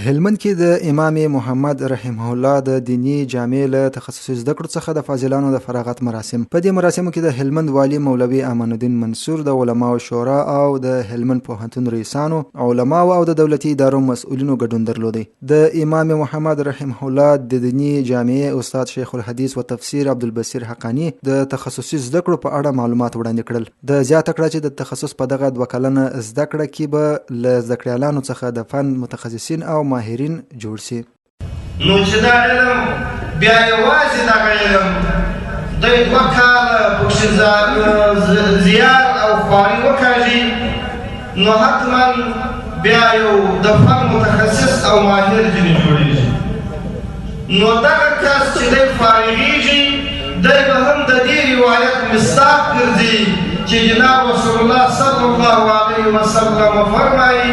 هلمند کې د امام محمد رحمه الله د دینی جامع له تخصصي زده کړو څخه د فاضلانو د فراغت مراسم. په دې مراسمو کې د هلمند والی مولوي امان الدین منصور، د علماو شورا او د هلمند پوهنتون رئیسانو، علماو او د دولتي ادارو مسؤلینو ګډون درلودی. د امام محمد رحمه الله د دینی جامع استاد شیخ الحدیث و تفسیر عبدالبصیر حقانی د تخصصي زده کړو په اړه معلومات وړاندې کړل. د زیاته کړه چې د تخصص په دغه 2 کلنه زده کړه کې به له زده کړیالانو څخه د فن متخصصین او ماهرین جوړ شي. نو چې دا علم بیا یوازې دغه علم دوی 2 کاله پکښې زیار او خواري وکاږي، نو حتما بیا یو د فن متخصص او ماهر ځینې جوړېږي. نو دغه کس چې دی فارغېږي، دی به هم د دې روایت مصداق ګرځي چې جناب رسول الله صلی الله علیه وسلم فرمایي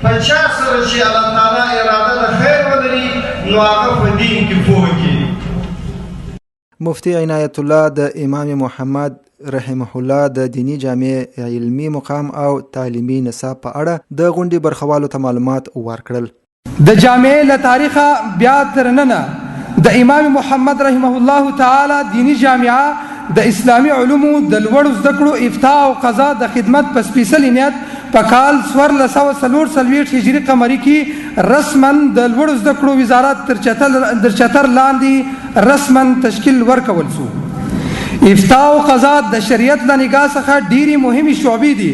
په چا سره چې الله تعالی اراده د خیر ولري نو هغه په دین کې پوه کړي. مفتي عنایت الله د امام محمد رحمه الله د دینی جامع علمی مقام او تعلیمي نصاب په اړه د غونډې برخوالو ته معلومات ورکړل. د جامع له تاریخه بیا تر ننه د امام محمد رحمه الله تعالی دینی جامعه د اسلامی علومو د لوړو زده کړو افتاء او قضا د خدمت په سپیشل نیت په کال 1444 هجری قمری کې رسما د لوړو زده کړو وزارت تر چتر لاندې رسما تشکیل ورکول شو. افتاء او قضا د شریعت له نگاه څخه ډېری مهمې شعبې دي،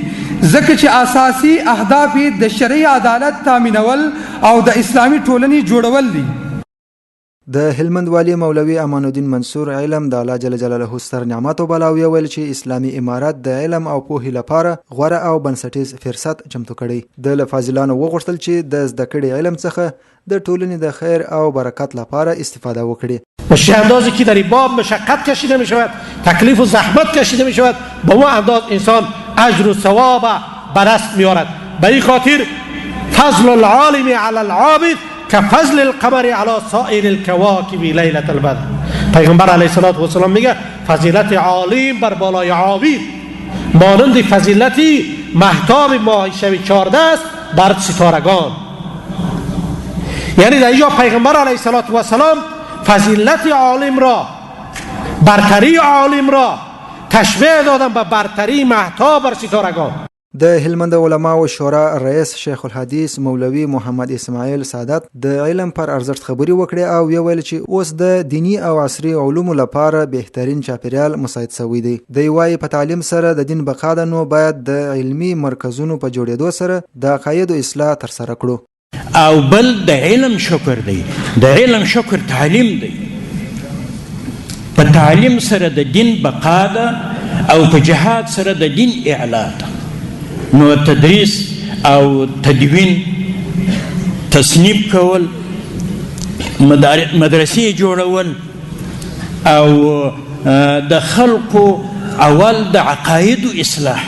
ځکه چې اساسي اهداف د شرعي عدالت تامینول او د اسلامي ټولنې جوړول دي. د هلمند والی مولوي امان الدین منصور علم د الله جل جلاله ستر نعمت وبلاوی ویل چې اسلامي امارت د علم او پوهې لپاره غوره او بنسټیز فرصت چمتو کړي. د فاضلانو وغوښتل چې د زده کړې علم څخه د ټولنې د خیر او برکت لپاره استفاده وکړي. به اندازی که در این باب مشقت کشیده می شود، تکلیف و زحمت کشیده می شود، با اون انداز انسان اجر و ثواب به دست می آورد. به این خاطر فضل العالم علی العابد كفضل القمر على سائر الكواكب ليلة البدر. پیغمبر علیه الصلاة والسلام میگه فضیلت عالم بر بالای عابد مانند فضیلتی مهتاب ماه شب 14 است بر ستارگان. یعنی در اینجا پیغمبر علیه الصلاة والسلام فضیلت عالم را، برتری عالم را تشبیه دادن به برتری مهتاب بر ستارگان. د هلمند علماو شورا رئیس شیخ الحدیث مولوي محمد اسماعیل سعادت د علم پر ارزښت خبري وکړي او ویل چې اوس د دینی او عصري علومو لپاره بهترین چاپیریال مساعد شوی دی. د وایي په تعلیم سره د دین بقا ده، نو باید د علمي مرکزونو په جوړېدو سره د عقایدو اصلاح ترسره کړو. او بل د علم شکر دی، د علم شکر تعلیم دی. په تعلیم سره د دین بقا ده او په جهاد سره د دین اعلا ده. نو تدریس او تدوین، تصنیف کول، مدرسې جوړول او د خلقو اول د عقایدو اصلاح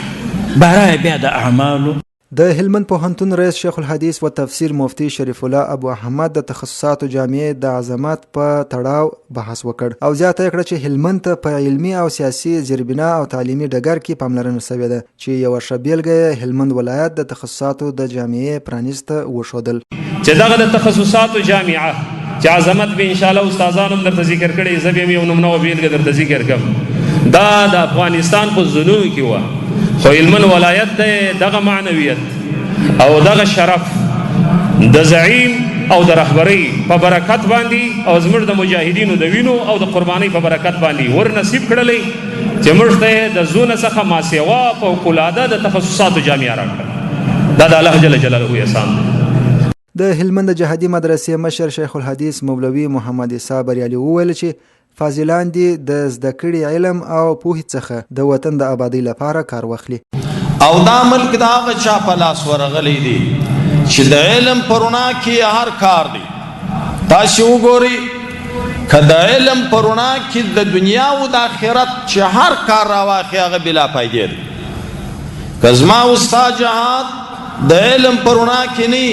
برای بیا د اعمالو. د هلمند پوهنتون رئیس شیخ الحدیث و تفسیر مفتی شریف الله ابو احمد د تخصصاتو جامع د عظمت په تړاو بحث وکړ او زیاته کړه چې هلمند ته په علمي او سیاسي زیربنا او تعلیمي ډګر کې پاملرنه شوې ده چې یو ښه بیلګه هلمند ولایت د تخصصاتو د جامع پرانیسته وښودل. چې دغه د تخصصاتو جامعه چې عظمت به ان شاء الله استادانو درته ذکر کړي، زه به یو نمونه بیلګه درته ذکر کوم. دا د افغانستان په زونو کې و، خو هلمند ولایت دغه معنویت او دغه شرف د زعیم او د رهبرۍ په برکت باندې او زموږ د مجاهدینو د وینو او د قربانۍ په برکت باندې ور نصیب کړلی چې موږ ته د زونه څخه ماسیوا فوقالعاده د تخصصاتو جامعه راکړه. دا د الله جل جلاله احسان دی. د هلمند جهادي مدرسې مشر شیخ الحدیث مولوي محمد عیسی بریالي وویل چې فاضلان دي د زده کړې علم او پوهې څخه د وطن د آبادۍ لپاره کار واخلي. او دا ملک د هغه چا په لاس ورغلی دی چې د علم په رڼا کې هر کار دی. تاسو وګورئ که د علم په رڼا کې د دنیا او د آخرت چې هر کار راواخلي هغه بلا فایدې دی. که زما او ستا جهاد د علم په رڼا کې نه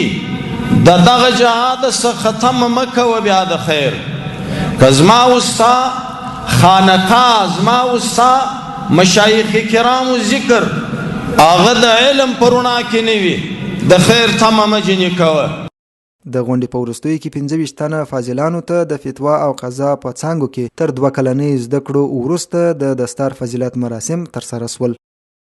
د دغه جهاد څخه ختم مه کوه بیا د خیر. که زما او ستا خانقاه، زما او ستا مشایخ کرامو ذکر هغه د علم په رڼا کې نه وي د خیر تمه مه جنې کوه. د غونډې په وروستیو کې 25 تنه فاضلانو ته د فتوا او قضا په څانګو کې تر 2 کلنۍ زده کړو وروسته د دستار فضیلت مراسم ترسره شول.